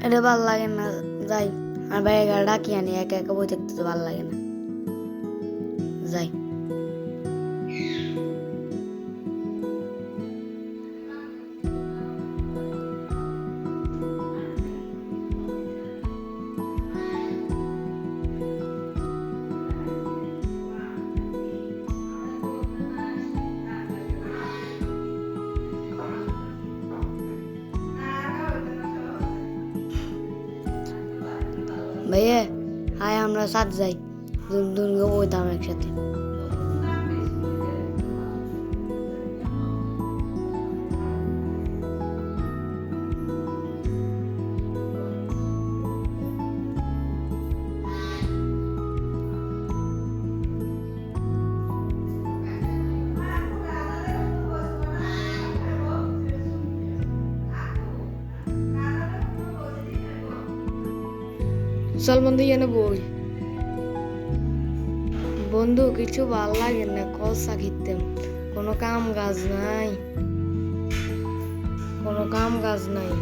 এটা ভাল লাগে না, যাই। আর ভাইয়া গাড়ি ডাকি আনি, একা একা বই থাকতে তো ভাল লাগে না, যাই। ভাইয়া হায়, আমরা সাথ যাই, দুর্গা বইতাম একসাথে। চল বন্ধু, এনে বই। বন্ধু কিছু ভাল লাগে না, কষা খেতে, কোনো কাম কাজ নাই, কোনো কাম কাজ নাই,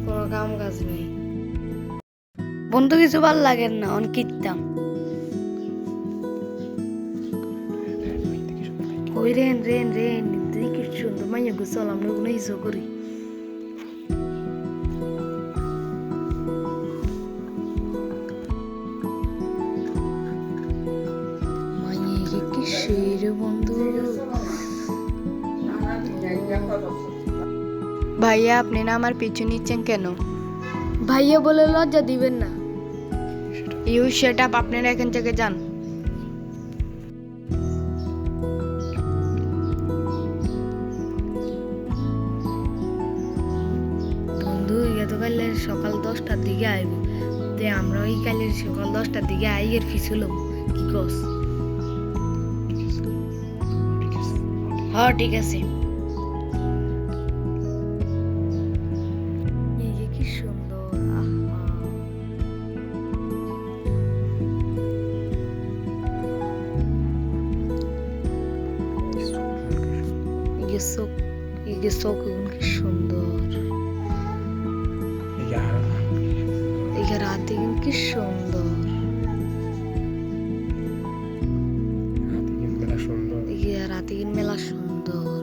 কোনো কাম কাজ নাই বন্ধু, কিছু ভাল লাগে না, অন কিতাম। ওই রেন রেন রেন, তুই কি সুন্দর মাইয়া গুছল, আমরা কোনো কিছু করি। বন্ধু ভাইয়া, আপনি না আমার পিছু নিচ্ছেন কেন? ভাইয়া বলে লজ্জা দিবেন না। ইউ শাট আপ, আপনারা এখান থেকে যান। বন্ধু তো কালে সকাল 10টার দিকে আইব, তে আমরা ওই কালে সকাল 10টার দিকে আইয়ের ফিসুল কি কস? হ্যাঁ ঠিক আছে। কি সুন্দর, কি সুন্দর, রাতে কি সুন্দর, রাতে মেলা সুন্দর।